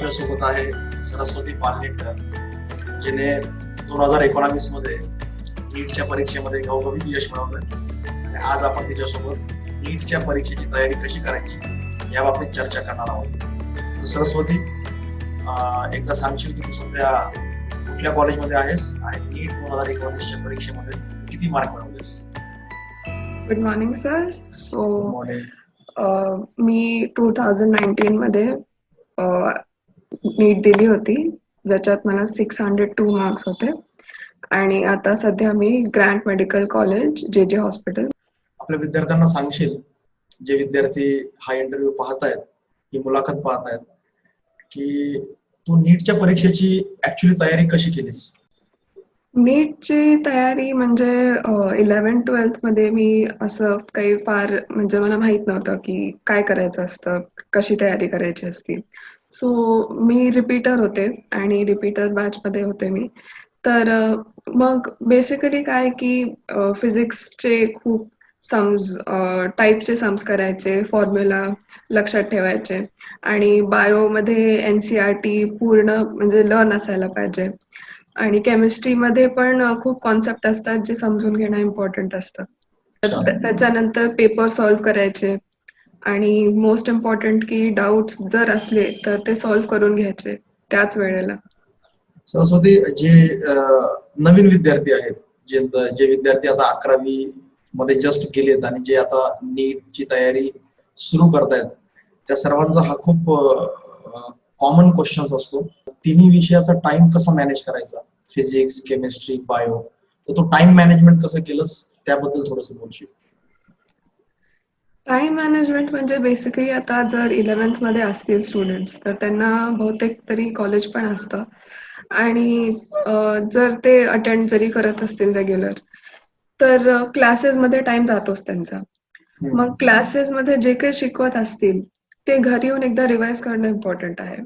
आपल्यासोबत आहे सरस्वती पालनेकर, जिने 2019 मध्ये नीटच्या परीक्षेमध्ये घवघवीत यश मिळवलं आणि आज आपण तिच्यासोबत नीटच्या परीक्षेची तयारी कशी करायची या बाबतीत चर्चा करणार आहोत. सरस्वती, एकदा सांगशील की तू सध्या कुठल्या कॉलेजमध्ये आहेस आणि नीट 2019च्या परीक्षेमध्ये किती मार्क मिळवलेस? Good morning sir. सो मी 2019 मध्ये नीट दिली होती, ज्याच्यात मला 602 मार्क्स होते आणि आता सध्या मी ग्रँट मेडिकल कॉलेज जे हॉस्पिटल. आपल्या विद्यार्थ्यांना सांगशील, जे विद्यार्थी हा इंटरव्ह्यू पाहतायत, ही मुलाखत पाहतायत, की तू नीटच्या परीक्षेची ऍक्च्युली तयारी कशी केलीस? नीटची तयारी म्हणजे 11th-12th मध्ये मी असं काही फार म्हणजे मला माहित नव्हतं की काय करायचं असतं, कशी तयारी करायची असती. सो मी रिपीटर होते आणि रिपीटर बॅचमध्ये होते मी. तर मग बेसिकली काय की फिजिक्सचे खूप सम्स, टाईपचे सम्स करायचे, फॉर्म्युला लक्षात ठेवायचे आणि बायोमध्ये NCERT पूर्ण म्हणजे लर्न असायला पाहिजे. आणि केमिस्ट्रीमध्ये पण खूप कॉन्सेप्ट असतात जे समजून घेणं इम्पॉर्टंट असतं. त्याच्यानंतर पेपर सॉल्व्ह करायचे आणि मोस्ट इम्पॉर्टंट की डाऊट्स जर असले तर ते सॉल्व्ह करून घ्यायचे त्याच वेळेला. सरस्वती, जे नवीन विद्यार्थी आहेत, जे विद्यार्थी आता 11वी मध्ये जस्ट गेलेत आणि जे आता नीटची तयारी सुरू करतायत, त्या सर्वांचा हा खूप कॉमन क्वेश्चन असतो, तिन्ही विषयाचा टाइम कसा मॅनेज करायचा, फिजिक्स, केमिस्ट्री, बायो. तर तो टाइम मॅनेजमेंट कसं केलंस त्याबद्दल थोडंसं बोलशील? टाइम मॅनेजमेंट म्हणजे बेसिकली आता जर 11th मध्ये असतील स्टुडंट्स तर त्यांना बहुतेक तरी कॉलेज पण असतं आणि जर ते अटेंड जरी करत असतील रेग्युलर तर क्लासेसमध्ये टाइम जातोच त्यांचा. मग क्लासेसमध्ये जे काही शिकवत असतील ते घरी येऊन एकदा रिवाइज करणं इम्पॉर्टंट आहे.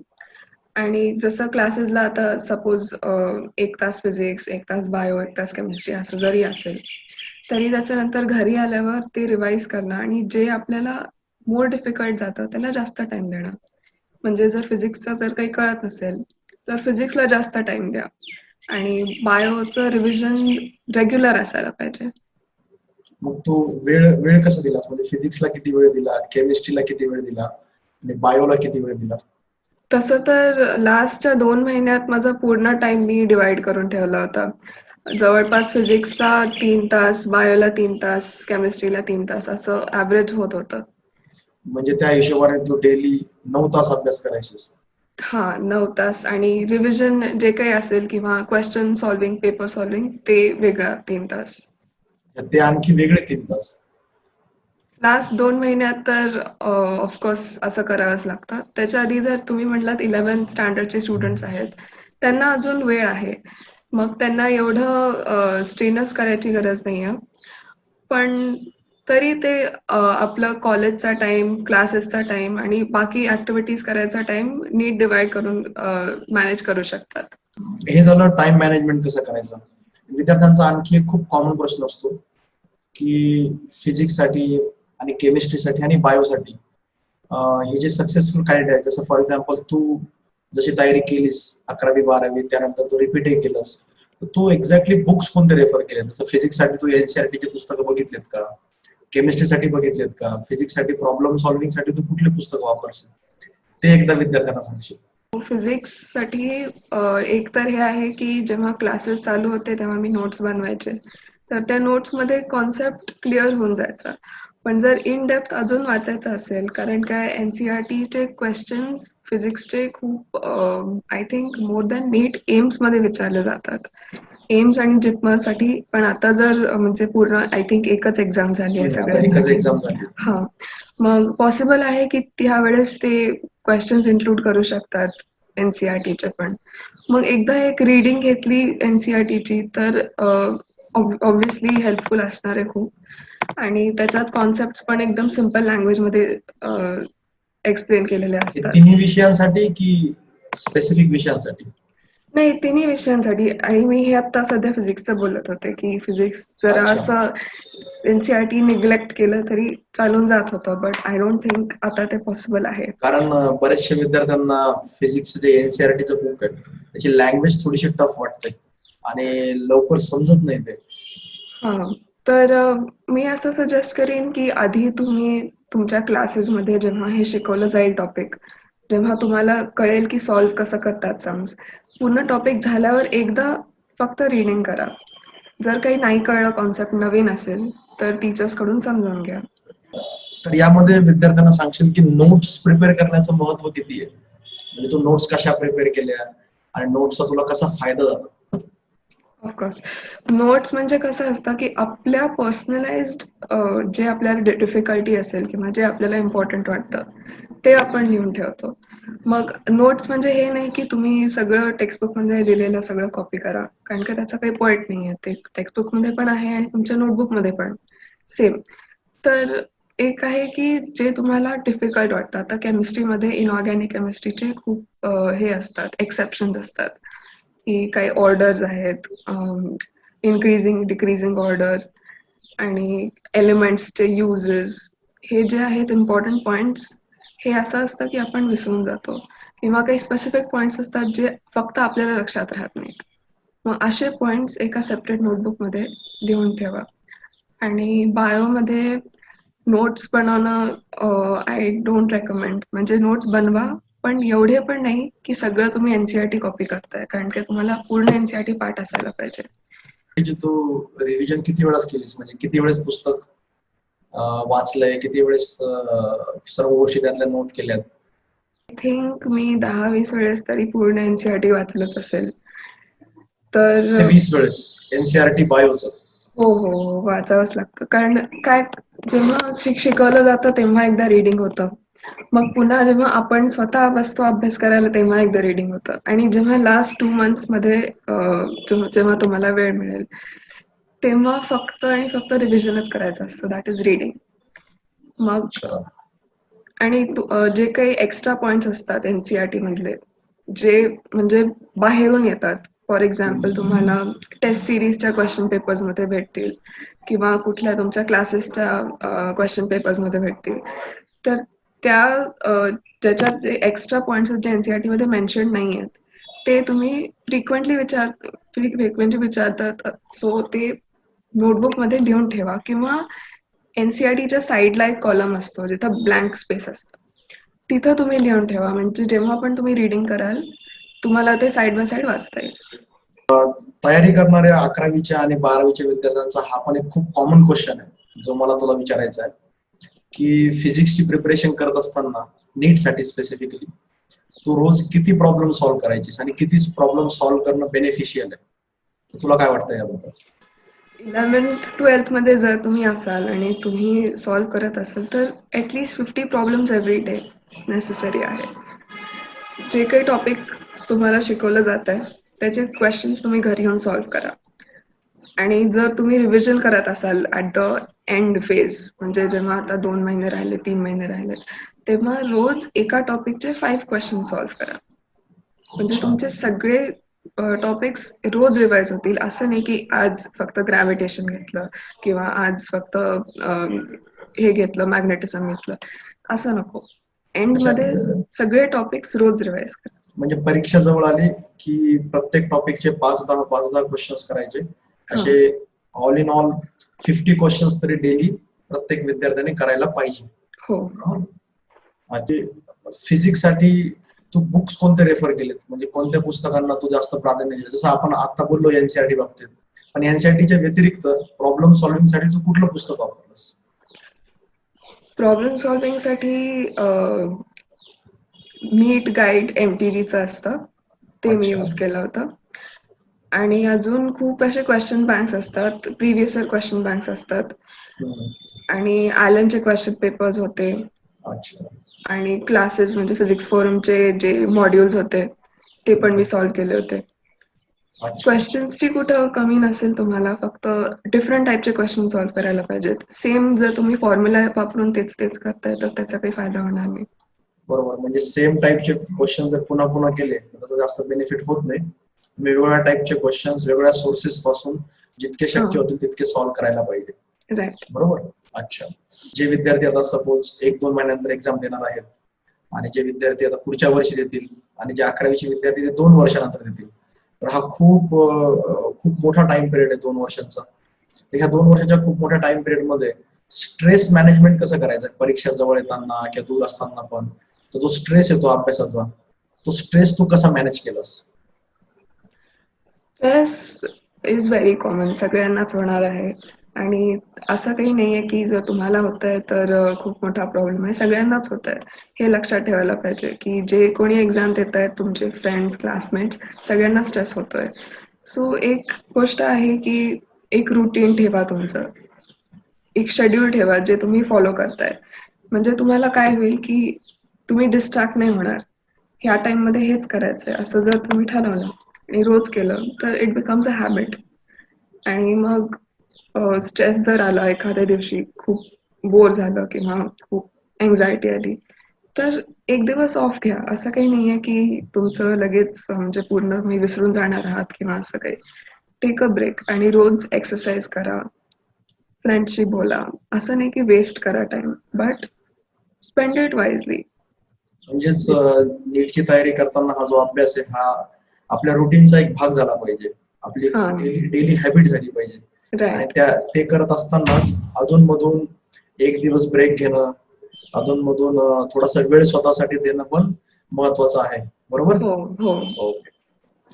आणि जसं क्लासेसला आता सपोज 1 तास फिजिक्स, 1 तास बायो, 1 तास केमिस्ट्री असं जरी असेल तरी त्याच्यानंतर घरी आल्यावर ते रिवाइज करणं आणि जे आपल्याला मोर डिफिकल्ट जातं त्याला जास्त टाइम देणं. म्हणजे जर फिजिक्सचं जर काही कळत नसेल तर फिजिक्सला जास्त टाइम द्या आणि बायोचं रिव्हिजन रेग्युलर असायला पाहिजे. मग तू वेळ कसा दिलास? म्हणजे फिजिक्सला किती वेळ दिला, केमिस्ट्रीला किती वेळ दिला आणि बायोला किती वेळ दिला? तसं तर लास्टच्या 2 महिन्यात माझा पूर्ण टाइम मी डिवाइड करून ठेवला होता. जवळपास फिजिक्सला 3 तास, बायोला 3 तास, केमिस्ट्रीला 3 तास असं ऍव्हरेज होत होतं. म्हणजे त्या हिशोबाने तू डेली 9 तास अभ्यास करायचीस? हा, 9 तास आणि रिव्हिजन जे काही असेल किंवा क्वेश्चन सॉल्विंग, पेपर सॉल्विंग ते वेगळा 3 तास. ते आणखी वेगळे 3 तास? लास्ट 2 महिन्यात तर ऑफकोर्स असं करावंच लागतं. त्याच्या आधी जर तुम्ही म्हटलात 11th स्टँडर्डचे स्टुडंट्स आहेत, त्यांना अजून वेळ आहे. मग त्यांना एवढं स्ट्रेनच करायची गरज नाही आहे. पण तरी ते आपलं कॉलेजचा टाइम, क्लासेसचा टाइम आणि बाकी ऍक्टिव्हिटीज करायचा टाइम नीट डिवाइड करून मॅनेज करू शकतात. हे झालं टाइम मॅनेजमेंट कसं करायचं. विद्यार्थ्यांचा आणखी एक खूप कॉमन प्रश्न असतो की फिजिक्ससाठी आणि केमिस्ट्रीसाठी आणि बायोसाठी हे जे सक्सेसफुल कॅन्डिडेट आहेत, जसं फॉर एक्झाम्पल तू जशी तयारी केलीस 11वी 12वी, त्यानंतर तू रिपीटही केलंस, तर तू एक्झॅक्टली बुक्स कोणते रेफर केले? जसं फिजिक्ससाठी तू NCERTचे पुस्तकं बघितलेत का, केमिस्ट्रीसाठी बघितलेत का, फिजिक्ससाठी प्रॉब्लेम सॉल्व्हिंग साठी तू कुठली पुस्तकं वापरशील, ते एकदा विद्यार्थ्यांना सांगशील? फिजिक्ससाठी एक तर हे आहे की जेव्हा क्लासेस चालू होते तेव्हा मी नोट्स बनवायचे, तर त्या नोट्समध्ये कॉन्सेप्ट क्लिअर होऊन जायचा. पण जर इन डेप्थ अजून वाचायचं असेल, कारण काय NCERTचे क्वेश्चन्स फिजिक्सचे खूप आय थिंक मोर दॅन नीट एम्समध्ये विचारले जातात. एम्स आणि जिपमरसाठी पण आता जर म्हणजे पूर्ण आय थिंक एकच एक्झाम झाली आहे सगळ्यांसाठी. हा, मग पॉसिबल आहे की त्या वेळेस ते क्वेश्चन्स इन्क्लूड करू शकतात NCERTचे पण. मग एकदा एक रीडिंग घेतली NCERTची तर ऑब्व्हियसली हेल्पफुल असणार आहे खूप. आणि त्याच्यात कॉन्सेप्ट पण एकदम सिम्पल लँग्वेजमध्ये एक्सप्लेन केलेले असतात. तिन्ही विषयांसाठी की स्पेसिफिक विषयांसाठी? नाही, तिन्ही विषयांसाठी. आणि मी हे आता सध्या फिजिक्सचं बोलत होते, की फिजिक्स जरा अच्छा. असं एनसीईआरटी निग्लेक्ट केलं तरी चालून जात होतं, बट आय डोंट थिंक आता ते पॉसिबल आहे. कारण बऱ्याचशा विद्यार्थ्यांना फिजिक्स जे एनसीईआरटीचं बुक आहे त्याची लँग्वेज थोडीशी टफ वाटते आणि लवकर समजत नाही ते. हां. तर मी असं सजेस्ट करीन, की आधी तुम्ही तुमच्या क्लासेसमध्ये जेव्हा हे शिकवलं जाईल टॉपिक, जेव्हा तुम्हाला कळेल की सॉल्व्ह कसं करतात सम्स, पूर्ण टॉपिक झाल्यावर एकदा फक्त रीडिंग करा. जर काही नाही कळलं, कॉन्सेप्ट नवीन असेल, तर टीचर्सकडून समजून घ्या. तर यामध्ये विद्यार्थ्यांना सांगशील की नोट्स प्रिपेअर करण्याचं महत्व किती आहे, म्हणजे तू नोट्स कशा प्रिपेअर केल्या आणि नोट्सचा तुला कसा फायदा झाला? ऑफकोर्स. नोट्स म्हणजे कसं असतं, की आपल्या पर्सनलाइज्ड जे आपल्याला डिफिकल्टी असेल किंवा जे आपल्याला इम्पॉर्टंट वाटतं, ते आपण लिहून ठेवतो. मग नोट्स म्हणजे हे नाही, की तुम्ही सगळं टेक्स्टबुकमध्ये दिलेलं सगळं कॉपी करा. कारण का त्याचा काही पॉइंट नाहीये. ते टेक्स्टबुकमध्ये पण आहे आणि तुमच्या नोटबुकमध्ये पण सेम. तर एक आहे, की जे तुम्हाला डिफिकल्ट वाटतं. आता केमिस्ट्रीमध्ये इनऑर्गॅनिक केमिस्ट्रीचे खूप हे असतात, एक्सेप्शन्स असतात. की काही ऑर्डर्स आहेत, इन्क्रीजिंग डिक्रीजिंग ऑर्डर आणि एलिमेंट्सचे युजेस, हे जे आहेत इम्पॉर्टंट पॉइंट्स, हे असं असतं की आपण विसरून जातो किंवा काही स्पेसिफिक पॉइंट्स असतात जे फक्त आपल्याला लक्षात राहत नाहीत. मग असे पॉइंट्स एका सेपरेट नोटबुकमध्ये लिहून ठेवा. आणि बायोमध्ये नोट्स बनवणं आय डोंट रेकमेंड. म्हणजे नोट्स बनवा, पण एवढे पण नाही की सगळं तुम्ही एनसीईआरटी कॉपी करताय, कारण की तुम्हाला पूर्ण एनसीईआरटी पाठ असायला पाहिजे. म्हणजे तू रिव्हिजन किती वेळास केलीस, म्हणजे किती वेळेस पुस्तक वाचलंय, किती वेळेस सर्व गोष्टी त्यातल्या नोट केल्यात? आय थिंक मी 10-20 वेळेस तरी पूर्ण एनसीईआरटी वाचलंच असेल. तर 20 वेळेस एनसीईआरटी बायोचं? हो, हो, हो. वाचावंच लागतं. कारण काय, जेव्हा शिकवलं जातं तेव्हा एकदा रीडिंग होतं. मग पुन्हा जेव्हा आपण स्वतः बसतो अभ्यास करायला तेव्हा एकदा रीडिंग होतं. आणि जेव्हा लास्ट 2 मंथ्समध्ये जेव्हा तुम्हाला वेळ मिळेल, तेव्हा फक्त आणि फक्त रिव्हिजनच करायचं असतं. That is reading. मग अच्छा. आणि जे काही एक्स्ट्रा पॉइंट्स असतात एनसीईआरटी मधले, जे म्हणजे बाहेरून येतात. फॉर एक्झाम्पल तुम्हाला टेस्ट सिरीजच्या क्वेश्चन पेपर्समध्ये भेटतील किंवा कुठल्या तुमच्या क्लासेसच्या क्वेश्चन पेपर्समध्ये भेटतील. तर त्या ज्याच्यात जे एक्स्ट्रा पॉइंट्स जे एनसीईआरटी मध्ये मेन्शन नाही आहेत, ते तुम्ही फ्रिक्वेंटली विचारतात. सो ते नोटबुकमध्ये लिहून ठेवा किंवा एनसीईआरटीच्या साईडला एक कॉलम असतो जिथं ब्लँक स्पेस असतं. तिथं तुम्ही लिहून ठेवा, म्हणजे जेव्हा पण तुम्ही रीडिंग कराल, तुम्हाला ते साइड बाय साइड वाचता येईल. तयारी करणाऱ्या 11वीच्या आणि 12वीच्या विद्यार्थ्यांचा हा पण एक खूप कॉमन क्वेश्चन आहे जो मला तुला विचारायचा आहे, की फिजिक्सची प्रिपरेशन करत असताना नीट साठी स्पेसिफिकली तू रोज किती प्रॉब्लेम सॉल्व्ह करायचीस आणि किती प्रॉब्लेम सॉल्व्ह करणं बेनिफिशियल आहे, तुला काय वाटतं याबद्दल? 11th-12th मध्ये जर तुम्ही असाल आणि तुम्ही सॉल्व्ह करत असाल, तर at least 50 problems every day necessary आहे. जे काही टॉपिक तुम्हाला शिकवलं जात आहे, त्याचे क्वेश्चन्स तुम्ही घरी येऊन सॉल्व्ह करा. आणि जर तुम्ही रिव्हिजन करत असाल ॲट द एंड फेज, म्हणजे जेव्हा आता 2 महिने राहिले, 3 महिने राहिलेत, तेव्हा रोज एका टॉपिकचे 5 क्वेश्चन सॉल्व्ह करा. म्हणजे अच्छा. तुमचे सगळे टॉपिक्स रोज रिवाइज होतील. असं नाही की आज फक्त ग्रॅव्हिटेशन घेतलं किंवा आज फक्त हे घेतलं, मॅग्नेटिझम घेतलं. असं नको. अच्छा. एंडमध्ये सगळे टॉपिक्स रोज रिवाइज करा. म्हणजे परीक्षा जवळ आली की प्रत्येक टॉपिकचे 5-10 क्वेश्चन्स करायचे, हां. असे ऑल इन ऑल 50 क्वेश्चन्स तरी डेली प्रत्येक विद्यार्थ्याने करायला पाहिजे. हो. आणि फिजिक्स साठी तू बुक्स कोणते रेफर केलेत, म्हणजे कोणत्या पुस्तकांना तू जास्त प्राधान्य दिलं? जसं आपण आता बोललो एनसीईआरटी बाबतीत, पण एनसीईआरटीच्या व्यतिरिक्त प्रॉब्लेम सॉल्व्हिंग साठी तू कुठलं पुस्तक वापरलंस? प्रॉब्लेम सॉल्व्हिंगसाठी नीट गाईड एमटीजीचं असतं. ते मी अच्छा. यूज केलं होतं. आणि अजून खूप असे क्वेश्चन बँक्स असतात, प्रिव्हियस इयर क्वेश्चन बँक्स असतात. हम्म. आणि ॲलनचे क्वेश्चन पेपर्स होते. अच्छा. आणि क्लासेस म्हणजे फिजिक्स फोरमचे जे मॉड्यूल्स होते, ते पण मी सॉल्व्ह केले होते. अच्छा. क्वेश्चन्सची कुठं कमी नसेल तुम्हाला, फक्त डिफरंट टाईपचे क्वेश्चन सॉल्व्ह करायला पाहिजेत. सेम जर तुम्ही फॉर्म्युला वापरून तेच करताय, तर त्याचा काही फायदा होणार नाही. बरोबर, म्हणजे सेम टाईपचे क्वेश्चन जर पुन्हा पुन्हा केले तर त्याचा जास्त बेनिफिट होत नाही. वेगवेगळ्या टाईपचे क्वेश्चन्स वेगवेगळ्या सोर्सेस पासून जितके शक्य हा होतील तितके सॉल्व्ह करायला पाहिजे. राईट. बरोबर. अच्छा. जे विद्यार्थी आता सपोज 1-2 महिन्यानंतर एक्झाम देणार आहेत आणि जे विद्यार्थी आता पुढच्या वर्षी देतील आणि जे 11वीचे विद्यार्थी ते 2 वर्षानंतर देतील, तर हा खूप मोठा टाइम पिरियड आहे 2 वर्षांचा. तर ह्या 2 वर्षाच्या खूप मोठ्या टाइम पिरियड मध्ये स्ट्रेस मॅनेजमेंट कसं करायचं परीक्षा जवळ येताना किंवा दूर असताना पण, तर जो स्ट्रेस येतो अभ्यासाचा, तो स्ट्रेस तू कसा मॅनेज केलास? स्ट्रेस इज व्हेरी कॉमन, सगळ्यांनाच होणार आहे. आणि असं काही नाहीये की जर तुम्हाला होतंय तर खूप मोठा प्रॉब्लेम आहे. सगळ्यांनाच होतंय. हे लक्षात ठेवायला पाहिजे की जे कोणी एक्झाम देत आहेत, तुमचे फ्रेंड्स, क्लासमेट्स, सगळ्यांना स्ट्रेस होतोय. सो एक गोष्ट आहे की एक रुटीन ठेवा तुमचं. एक शेड्यूल ठेवा जे तुम्ही फॉलो करताय. म्हणजे तुम्हाला काय होईल की तुम्ही डिस्ट्रॅक्ट नाही होणार. ह्या टाइममध्ये हेच करायचंय असं जर तुम्ही ठरवलं आणि रोज केलं तर इट बिकम्स अ हॅबिट. आणि मग स्ट्रेस जर आला एखाद्या दिवशी, खूप बोर झालं किंवा खूप अँक्झायटी आली, तर एक दिवस ऑफ घ्या. असं काही नाहीये की तुमचं लगेच म्हणजे पूर्ण तुम्ही विसरून जाणार आहात किंवा असं काही. टेक अ ब्रेक आणि रोज एक्सरसाइज करा, फ्रेंड्सशी बोला. असं नाही की वेस्ट करा time, but spend it wisely. म्हणजेच नीटची तयारी करताना हा जो अभ्यास आहे हा आपल्या रुटीनचा एक भाग झाला पाहिजे. आपली हा डेली हॅबिट झाली पाहिजे. आणि राईट. ते करत असताना अधूनमधून एक दिवस ब्रेक घेणं, अधूनमधून थोडासा वेळ स्वतःसाठी देणं पण महत्वाचं आहे. बरोबर. हो हो. ओके.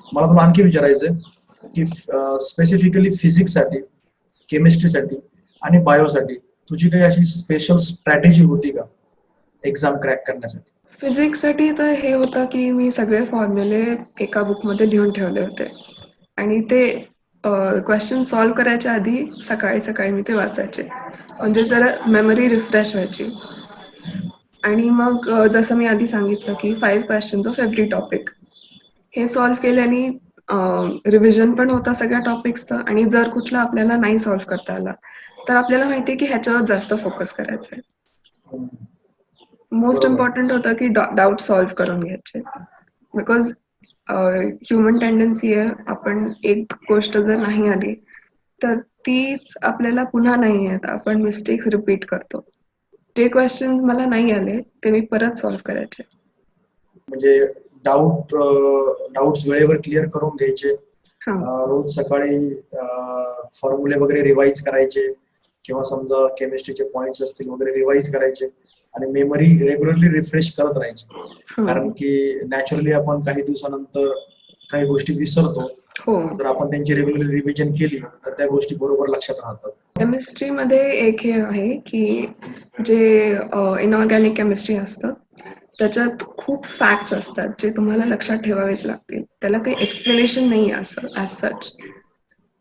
मला तुला आणखी विचारायचंय की स्पेसिफिकली फिजिक्ससाठी, केमिस्ट्रीसाठी आणि बायोसाठी तुझी काही अशी स्पेशल स्ट्रॅटेजी होती का एक्झाम क्रॅक करण्यासाठी? फिजिक्ससाठी तर हे होतं की मी सगळे फॉर्म्युले एका बुकमध्ये लिहून ठेवले होते आणि ते क्वेश्चन सॉल्व्ह करायच्या आधी सकाळी सकाळी मी ते वाचायचे. म्हणजे अच्छा. जरा मेमरी रिफ्रेश व्हायची. आणि मग जसं मी आधी सांगितलं की 5 क्वेश्चन्स ऑफ एव्हरी टॉपिक हे सॉल्व्ह केल्याने रिव्हिजन पण होतं सगळ्या टॉपिक्सचं. आणि जर कुठला आपल्याला नाही सॉल्व्ह करता आला तर आपल्याला माहिती आहे की ह्याच्यावर जास्त फोकस करायचा आहे. हम्म. मोस्ट बरोबर. इम्पॉर्टंट होतं की डाऊट सॉल्व्ह करून घ्यायचे. बिकॉज ह्युमन टेंडन्सी आहे, आपण एक गोष्ट जर नाही आली तर तीच आपल्याला पुन्हा नाही येत. आपण मिस्टेक्स रिपीट करतो. जे क्वेश्चन्स मला नाही आले ते मी परत सॉल्व्ह करायचे. म्हणजे डाऊट्स वेळेवर क्लिअर करून घ्यायचे. हा रोज सकाळी फॉर्म्युले वगैरे रिवाइज करायचे किंवा समजा केमिस्ट्रीचे पॉइंट्स असतील वगैरे रिवाइज करायचे आणि मेमरी रेग्युलरली रिफ्रेश करत राहायची. हा कारण की नॅचरली आपण काही दिवसानंतर काही गोष्टी विसरतो. हो. जर आपण त्यांची रेग्युलर रिव्हिजन केली तर त्या गोष्टी बरोबर लक्षात राहतात. केमिस्ट्रीमध्ये एक हे आहे की जे इनऑर्गॅनिक केमिस्ट्री असतं त्याच्यात खूप फॅक्ट्स असतात जे तुम्हाला लक्षात ठेवावेच लागतील. त्याला काही एक्सप्लेनेशन नाही आहे असं as such.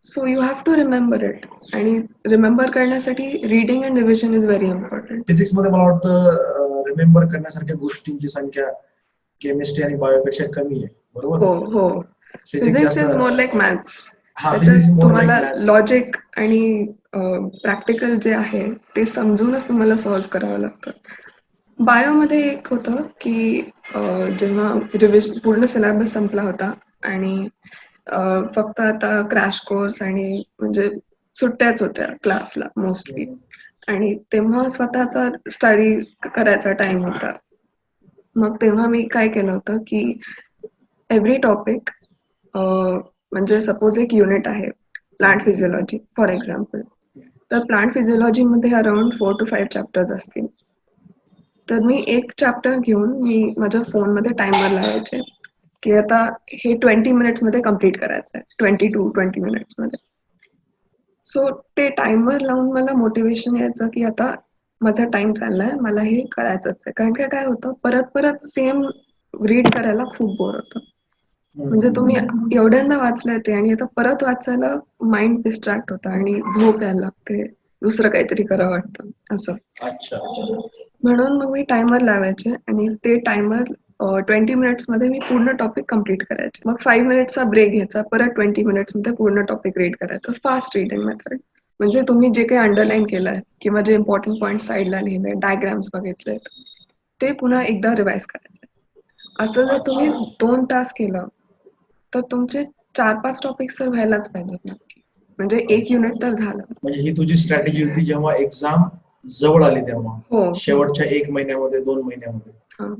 So you have to remember it. आणि रिमेंबर करण्यासाठी reading and revision is very important. Physics मध्ये मला वाटतं रिमेंबर करण्यासारख्या गोष्टींची संख्या केमिस्ट्री आणि बायोपेक्षा कमी आहे. बरोबर. हो हो. फिजिक्स फिजिक्स जास्त. Is more like maths. हा, फिजिक्स त्याच्यात मोर लाईक तुम्हाला मॅथ्स. लॉजिक आणि प्रॅक्टिकल जे आहे ते समजूनच तुम्हाला सॉल्व्ह करावं लागतं. बायोमध्ये एक होतं की जेव्हा पूर्ण सिलेबस संपला होता आणि फक्त आता क्रॅश कोर्स आणि म्हणजे सुट्ट्याच होत्या क्लासला मोस्टली. आणि तेव्हा स्वतःचा स्टडी करायचा टाइम होता. मग तेव्हा मी काय केलं होतं की एव्हरी टॉपिक म्हणजे सपोज एक युनिट आहे प्लांट फिजिओलॉजी फॉर एक्झाम्पल. तर प्लांट फिजिओलॉजीमध्ये अराउंड 4 to 5 चॅप्टर्स असतील. तर मी एक चॅप्टर घेऊन मी माझ्या फोनमध्ये टायमर लावायचे की आता हे 20 मिनिट्समध्ये कम्प्लीट करायचं आहे. 20 to 20 मिनिट्समध्ये. सो ते टायमर लावून मला मोटिवेशन यायचं की आता माझा टाइम चाललाय, मला हे करायचंच आहे. कारण काय होतं परत परत सेम रीड करायला खूप बोर होतं. म्हणजे तुम्ही एवढ्यांदा वाचलंय ते आणि आता परत वाचायला माइंड डिस्ट्रॅक्ट होतं आणि झोप यायला लागते. दुसरं काहीतरी करावं वाटतं असं. अच्छा अच्छा. म्हणून मग मी टायमर लावायचे आणि ते टायमर 20 मिनिट्समध्ये मी पूर्ण टॉपिक कम्प्लीट करायचे. मग 5 मिनिट्सचा ब्रेक घ्यायचा, परत 20 मिनिट्समध्ये पूर्ण टॉपिक रीड करायचं. Fast reading method. म्हणजे तुम्ही जे काही अंडरलाईन केलंय किंवा जे इम्पॉर्टंट पॉईंट साईडला लिहिलंय, डायग्राम्स बघितलेत, ते पुन्हा एकदा रिवाइज करायचं. असं जर तुम्ही अच्छा. 2 तास केलं तर तुमचे 4-5 टॉपिक्स तर व्हायलाच पाहिजेत नक्की. म्हणजे एक युनिट तर झालं. म्हणजे ही तुझी स्ट्रॅटेजी होती जेव्हा एक्झाम जवळ आली तेव्हा, हो. शेवटच्या 1 महिन्यामध्ये, 2 महिन्यामध्ये, हां.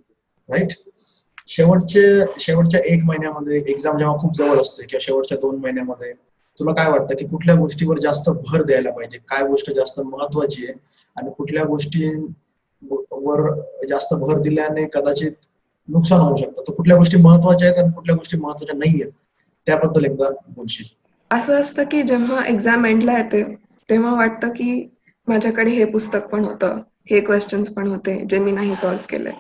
राईट? शेवटच्या 1 महिन्यामध्ये एक्झाम जेव्हा खूप जवळ असते किंवा शेवटच्या 2 महिन्यामध्ये तुला काय वाटतं की कुठल्या गोष्टीवर जास्त भर द्यायला पाहिजे? काय गोष्ट जास्त महत्वाची आहे आणि कुठल्या गोष्टींवर जास्त भर दिल्याने कदाचित नुकसान होऊ शकतं. तर कुठल्या गोष्टी महत्वाच्या आहेत आणि कुठल्या गोष्टी महत्वाच्या नाहीयेत? त्याबद्दल एकदा बोलशील? असं असतं की जेव्हा एक्झाम एंडला येते, तेव्हा वाटतं की माझ्याकडे हे पुस्तक पण होतं, हे क्वेश्चन्स पण होते, जे मी नाही सॉल्व्ह केले.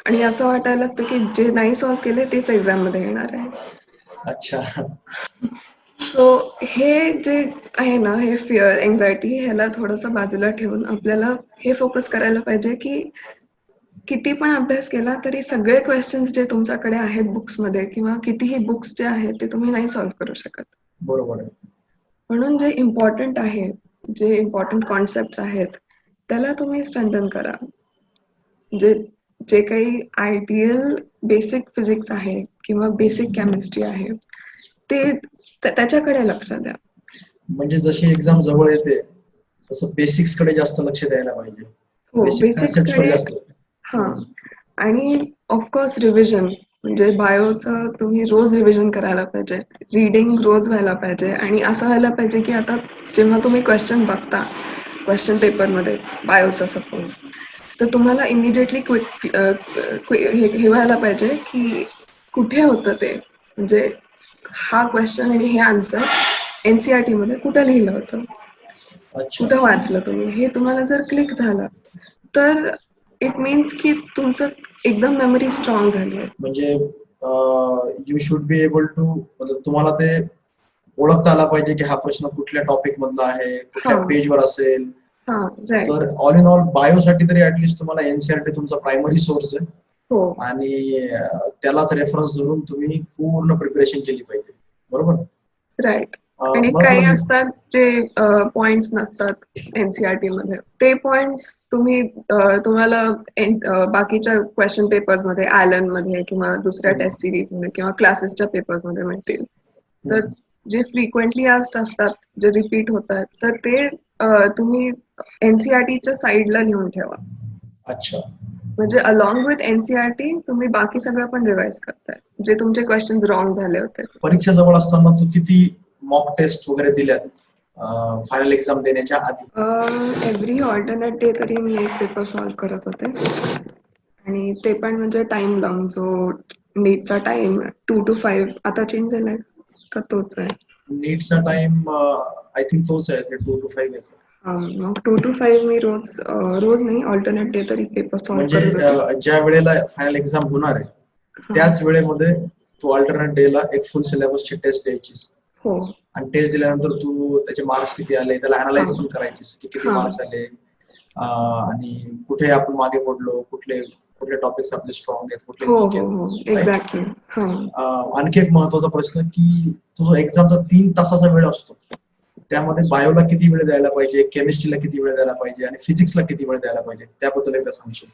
आणि असं वाटायला लागतं की जे नाही सॉल्व्ह केले तेच एक्झाममध्ये येणार आहे. अच्छा. सो हे जे आहे ना, हे फिअर, एन्झायटी ह्याला थोडंसं बाजूला ठेवून आपल्याला हे फोकस करायला पाहिजे की किती पण अभ्यास केला तरी सगळे क्वेश्चन्स जे तुमच्याकडे आहेत बुक्समध्ये किंवा कितीही बुक्स जे आहेत ते तुम्ही नाही सॉल्व्ह करू शकत. बरोबर आहे. म्हणून जे इम्पॉर्टंट आहे, जे इम्पॉर्टंट कॉन्सेप्ट्स आहेत, त्याला तुम्ही स्ट्रेंथन करा. जे जे काही आयडियल बेसिक फिजिक्स आहे किंवा बेसिक केमिस्ट्री आहे, ते त्याच्याकडे लक्ष द्या. म्हणजे जशी एक्झाम जवळ येते तसं बेसिक्सकडे जास्त लक्ष द्यायला पाहिजे. हो, बेसिक कन्सेप्ट्सवर बेसिक्सकडे जास्त. हां. आणि ऑफकोर्स रिव्हिजन म्हणजे बायोचं तुम्ही रोज रिव्हिजन करायला पाहिजे. रीडिंग रोज व्हायला पाहिजे आणि असं व्हायला पाहिजे की आता जेव्हा तुम्ही क्वेश्चन बघता, क्वेश्चन पेपरमध्ये बायोचा सपोज, तर तुम्हाला इमिडिएटली हे व्हायला पाहिजे की कुठे होतं ते. म्हणजे हा क्वेश्चन आणि हे आन्सर NCERTमध्ये कुठं लिहिलं होतं? अच्छा. कुठं वाचलं तुम्ही? हे तुम्हाला जर क्लिक झालं, तर इट मीन्स की तुमचं एकदम मेमरी स्ट्रॉंग झाली आहे. म्हणजे you should be able to, मतलब तुम्हाला ते ओळखता आला पाहिजे की हा प्रश्न कुठल्या टॉपिक मधला आहे, कुठल्या हां. पेजवर असेल. हां, राइट. तर ऑल इन ऑल बायोसाठी तरी ऍटलीस्ट तुम्हाला एनसीईआरटी तुमचा प्रायमरी सोर्स आहे हो, आणि त्यालाच रेफरन्स धरून तुम्ही पूर्ण प्रिपरेशन केली पाहिजे. बरोबर? राइट. आणि मला काही थोडं असतात जे पॉइंट्स नसतात NCERTमध्ये. ते पॉइंट्स तुम्हाला बाकीच्या क्वेश्चन पेपर्समध्ये, ॲलनमध्ये किंवा दुसऱ्या टेस्ट सीरीजमध्ये किंवा क्लासेसच्या पेपर्समध्ये मिळतील. तर जे फ्रिक्वेंटली आस्क्ड असतात, जे रिपीट होतात, तर ते तुम्ही NCERTच्या साइडला लिहून ठेवा. अच्छा. म्हणजे अलोंग विथ NCERT तुम्ही बाकी सगळं पण रिवाइज करताय. जे तुमचे क्वेश्चन्स रॉंग झाले होते. परीक्षा जवळ असताना तू किती मॉक टेस्ट वगैरे दिल्यात फायनल एक्झाम देण्याच्या आधी? एव्हरी ऑल्टरनेट डे तरी मी एक पेपर सॉल्व्ह करत होते. आणि ते पण म्हणजे टाइम लावून, जो नीटचा टाइम 2 to 5 आता चेंज झालाय का तोच आहे? नीटचा टाइम आय थिंक तोच आहे, ते 2 to 5 आहे. मग 2 to 5 मी रोज नाही, ऑल्टरनेट डे तरी पेपर सॉल्व्ह म्हणजे करत होते. ज्या वेळेला फायनल एक्झाम होणार आहे हां. त्याच वेळेमध्ये तू अल्टरनेट डेला एक फुल सिलेबसची टेस्ट द्यायचीस हो. आणि टेस्ट दिल्यानंतर तू त्याचे मार्क्स किती आले त्याला अनालाइज हां. पण करायचीस की किती हां. मार्क्स आले आणि कुठे आपण मागे पडलो, कुठले कुठले टॉपिक्स आपले स्ट्रॉंग आहेत, कुठले हो, वीक हो, आहेत. हो. राईट? एक्झॅक्टली. हां. आणखी एक महत्वाचा प्रश्न की तो जो एक्झामचा 3 तासाचा वेळ असतो त्यामध्ये बायोला किती वेळ द्यायला पाहिजे, केमिस्ट्रीला किती वेळ द्यायला पाहिजे आणि फिजिक्सला किती वेळ द्यायला पाहिजे, त्याबद्दल एकदा सांगशील?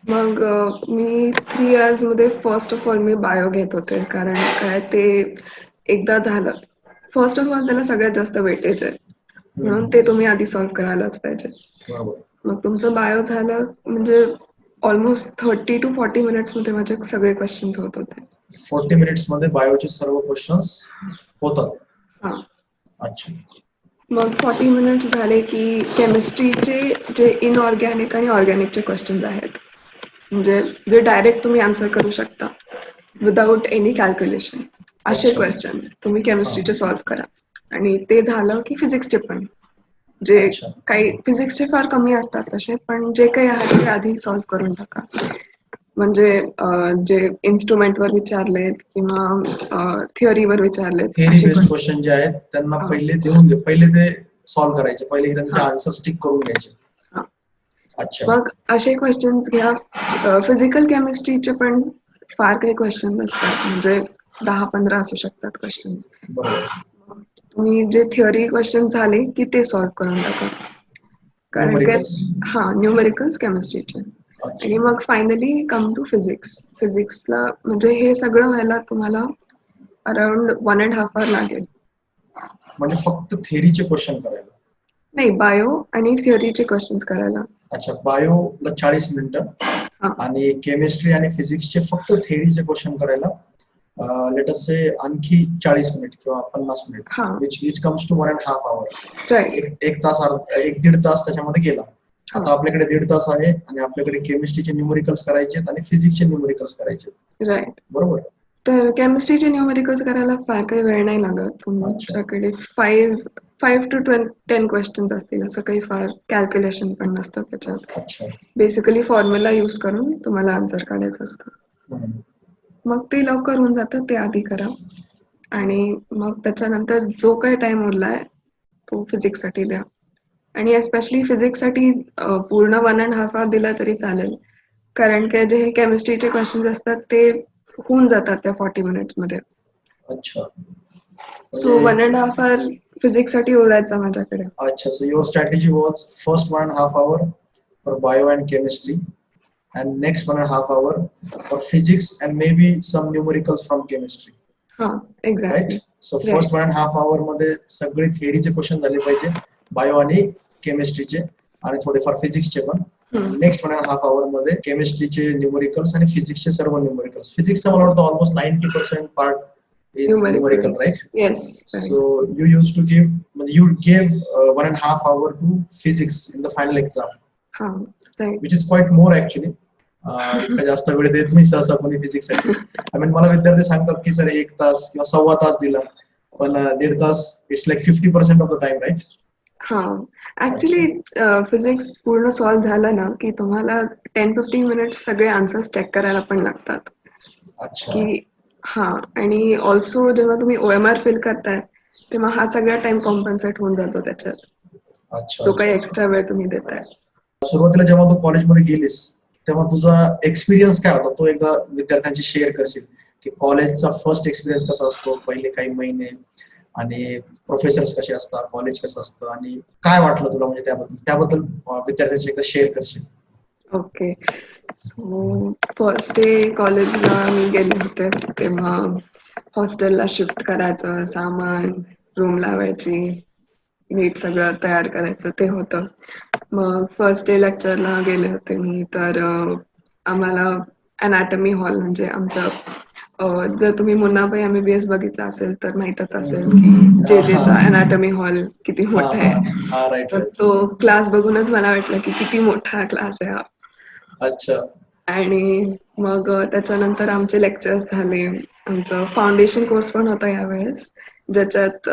मग मी 3 इयर्समध्ये फर्स्ट ऑफ ऑल मी बायो घेत होते. कारण काय ते एकदा झालं. फर्स्ट ऑफ ऑल त्याला सगळ्यात जास्त वेटेज आहे. म्हणून ते तुम्ही आधी सॉल्व्ह करायलाच पाहिजे. बरोबर. मग तुमचं बायो झालं म्हणजे ऑलमोस्ट 30 to 40 मिनिट्समध्ये माझे सगळे क्वेश्चन्स होत होते. 40 मिनिट्स मध्ये बायोचे सर्व क्वेश्चन्स होतात. हां. अच्छा. मग 40 मिनिट्स झाले की केमिस्ट्रीचे जे इनऑर्गॅनिक आणि ऑर्गॅनिकचे क्वेश्चन्स आहेत, म्हणजे जे डायरेक्ट तुम्ही आन्सर करू शकता विदाउट एनी कॅल्क्युलेशन, असे अच्छा. क्वेश्चन्स तुम्ही केमिस्ट्रीचे सॉल्व्ह करा. आणि ते झालं की फिजिक्सचे पण, जे अच्छा. काही फिजिक्सचे फार कमी असतात तसे, पण जे काही आहे ते आधी सॉल्व्ह करून टाका. म्हणजे जे इन्स्ट्रुमेंटवर विचारलेत किंवा थिअरीवर विचारलेत थेअरी असे बेस्ड क्वेश्चन. क्वेश्चन जे आहेत त्यांना हां. पहिले देऊन घे, पहिले ते सॉल्व्ह करायचे, पहिले त्यांचे हां. आन्सर स्टिक करून घ्यायचे. हां. अच्छा. मग असे क्वेश्चन्स घ्या. फिजिकल केमिस्ट्रीचे पण फार काही क्वेश्चन असतात, म्हणजे 10-15 असू शकतात क्वेश्चन्स. बरोबर. तुम्ही जे थिअरी क्वेश्चन झाले की ते सॉल्व्ह करून टाका. कारण काय न्यूमरिकल्स. न्यूमेरिकल्स केमिस्ट्रीचे. अच्छा. आणि मग फायनली कम टू फिजिक्स. फिजिक्सला म्हणजे हे सगळं व्हायला तुम्हाला अराउंड 1.5 hour लागेल. म्हणजे फक्त थेअरीचे क्वेश्चन करायला. नाही, बायो आणि थिअरीचे क्वेश्चन्स करायला. अच्छा, बायोला 40 मिनिटं हा. आणि केमिस्ट्री आणि फिजिक्सचे फक्त थेअरीचे क्वेश्चन करायला लेट अस से आणखी 40 मिनिट किंवा 50 मिनिट, हा. Which comes to 1.5 hour. Right. एक तास, एक दीड तास त्याच्यामध्ये गेला. हा. आता आपल्याकडे 1.5 तास आहे आणि आपल्याकडे केमिस्ट्रीचे न्यूमेरिकल्स करायचे आणि फिजिक्सचे न्यूमेरिकल्स करायचे, राईट. बरोबर? तर केमिस्ट्रीचे न्यूमेरिकल्स करायला फार काही वेळ नाही लागत. तुमच्याकडे 5 to 10 क्वेश्चन्स असतील, असं काही फार कॅल्क्युलेशन पण नसतं त्याच्यात. अच्छा. बेसिकली फॉर्म्युला यूज करून तुम्हाला आन्सर काढायचं असतं. हम्म. मग ते लवकर होऊन जातं, ते आधी करा. आणि मग त्याच्यानंतर जो काही टाइम उरलाय तो फिजिक्ससाठी द्या. आणि एस्पेशली फिजिक्ससाठी पूर्ण 1.5 hour दिला तरी चालेल. कारण की जे हे केमिस्ट्रीचे क्वेश्चन्स असतात ते होऊन जातात त्या 40 मिनिट्समध्ये. अच्छा. सो म्हणजे 1.5 hour फिजिक्ससाठी उरायचा माझ्याकडे. अच्छा, so your strategy was first 1.5 hour for bio and chemistry, and next 1.5 hour for physics and maybe some numericals from chemistry, हा, right? Exactly. So first 1.5 hour मध्ये सगळे थिअरीचे क्वेश्चन झाले पाहिजे, बायो आणि केमिस्ट्रीचे आणि थोडेफार फिजिक्सचे पण. नेक्स्ट 1.5 hour मध्ये केमिस्ट्रीचे न्यूमेरिकल्स आणि फिजिक्सचे सर्व न्यूमेरिकल्स. फिजिक्सचा मला वाटतं almost 90% part is numerical, right? Yes. So you used to give, you gave 1.5 hour to physics in the final exam, हा, right. which is quite more actually. इतका जास्त वेळ देत नाही सहसा कोणी फिजिक्स साठी. आय मीन मला विद्यार्थी सांगतात की सर 1 तास किंवा 1.25 तास दिला, पण 1.5 तास it's like 50% of the time, right? हा, ऍक्च्युली फिजिक्स पूर्ण सॉल्व्ह झालं ना की तुम्हाला 10-15 मिनिट्स सगळे आन्सर्स चेक करायला पण लागतात. अच्छा. की हा, आणि ऑल्सो जेव्हा तुम्ही OMR फिल करताय तेव्हा हा सगळा टाइम कॉम्पन्सेट होऊन जातो त्याच्यात, अच्छा. जो काही एक्स्ट्रा वेळ तुम्ही देताय. सुरुवातीला जेव्हा तू कॉलेजमध्ये गेलीस तेव्हा तुझा एक्सपिरियन्स काय होता, तो एकदा विद्यार्थ्यांशी शेअर करशील की कॉलेजचा फर्स्ट एक्सपिरियन्स कसा असतो, पहिले काही महिने, आणि प्रोफेसर्स कसे असतात, कॉलेज कसं असतं, आणि काय वाटलं तुला, म्हणजे त्याबद्दल विद्यार्थ्यांशी एकदा शेअर करशील? ओके. सो फर्स्ट डे कॉलेजला मी गेले होते तेव्हा हॉस्टेलला शिफ्ट करायचं, सामान, रूम लावायची, नीट सगळं तयार करायचं ते होतं. मग फर्स्ट डे लेक्चरला गेले होते मी, तर आम्हाला अनॅटमी हॉल म्हणजे आमचं जर तुम्ही मुन्नाभाई MBBS बघितला असेल तर माहीतच असेल की JJचा अनॅटमी हॉल किती मोठा आहे. तर तो क्लास बघूनच मला वाटलं की किती मोठा क्लास आहे हा. अच्छा. आणि मग त्याच्यानंतर आमचे लेक्चर्स झाले. आमचं फाउंडेशन कोर्स पण होता यावेळेस, ज्याच्यात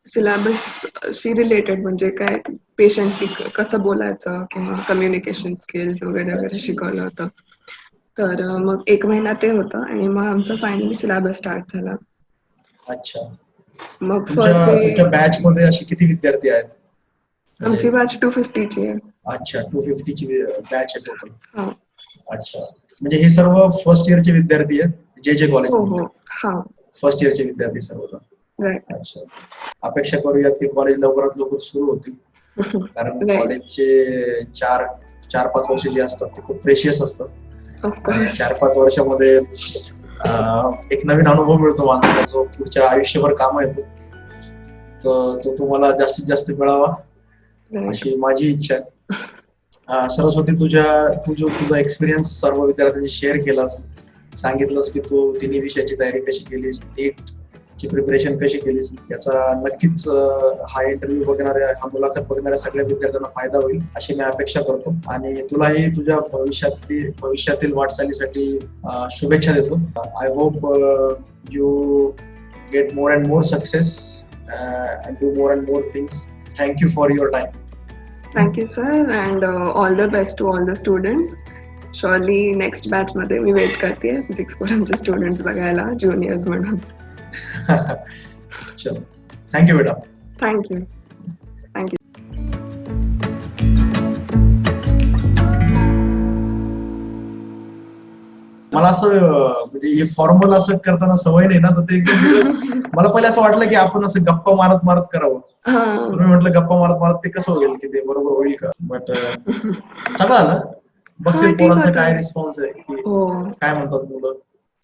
सिलेबसशी रिलेटेड म्हणजे काय पेशंटशी कसं बोलायचं किंवा कम्युनिकेशन स्किल्स वगैरे वगैरे शिकवलं होतं. तर मग 1 महिना ते होतं आणि मग आमचा फायनली सिलेबस स्टार्ट झाला. अच्छा. मग फर्स्ट तुमच्या डे बॅच मध्ये असे किती विद्यार्थी आहेत? आमची बॅच 250 ची आहे. अच्छा, 250 ची बॅच आहे टोटल. हा. अच्छा, म्हणजे हे सर्व फर्स्ट इयरचे विद्यार्थी आहेत JJ कॉलेज? हो. हा, फर्स्ट इयरचे विद्यार्थी सर्व. राईट. अच्छा. अपेक्षा करूयात की कॉलेज लवकरात लवकर सुरू होतील, कारण राईट. कॉलेजचे 4-5 वर्ष जे असतात ते खूप प्रेशियस असतात. ऑफकोर्स. 4-5 वर्षामध्ये एक नवीन अनुभव मिळतो माणसाला, जो पुढच्या आयुष्यभर कामा येतो. तर तो तुम्हाला जास्तीत जास्त मिळावा अशी माझी इच्छा आहे. सरस्वती, तुझा एक्सपिरियन्स सर्व विद्यार्थ्यांशी शेअर केलास, सांगितलंस की तू तिन्ही विषयाची तयारी कशी केलीस, नीटची प्रिपरेशन कशी केलीस, याचा नक्कीच हा इंटरव्ह्यू बघणाऱ्या, हा मुलाखत बघणाऱ्या सगळ्या विद्यार्थ्यांना फायदा होईल अशी मी अपेक्षा करतो. आणि तुलाही तुझ्या भविष्यातील वाटचालीसाठी शुभेच्छा देतो. I hope you get more and more success and do more and more things. Thank you for your time. Thank you, sir, and all the best to all the students. Surely next batch मध्ये मी weight करते physics फोरमचे students बघायला, juniors म्हणून. चलो, thank you बेटा. Thank you. मला असं म्हणजे हे फॉर्मल असं करताना सवय नाही ना, तर ते एकदम मला पहिले असं वाटलं की आपण असं गप्पा मारत मारत करावं. तुम्ही म्हटलं गप्पा मारत मारत ते कसं होईल, की ते बरोबर होईल का? बट चांगलं झालं. बघते ठीक पोरांचा काय होतं. रिस्पॉन्स आहे की हो. काय म्हणतात मुलं.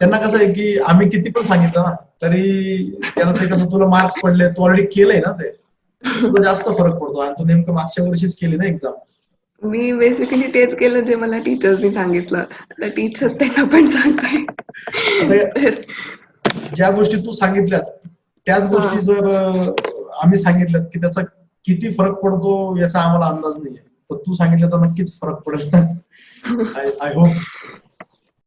त्यांना कसं आहे की आम्ही किती पण सांगितलं ना तरी त्याला ते कसं तुला मार्क्स पडले तू ऑलरेडी केलंय ना ते तुला जास्त फरक पडतो आणि तू नेमकं मागच्या वर्षीच केली ना एक्झाम. मी बेसिकली तेच केलं जे मला टीचर्सनी सांगितलं. आता टीचर्स त्यांना पण सांगताय. आता तर ज्या गोष्टी तू सांगितल्यात त्याच गोष्टी हां. जर आम्ही सांगितल्यात की त्याचा किती फरक पडतो याचा आम्हाला अंदाज नाहीये पण तू सांगितलं तर नक्कीच फरक पडेल. I hope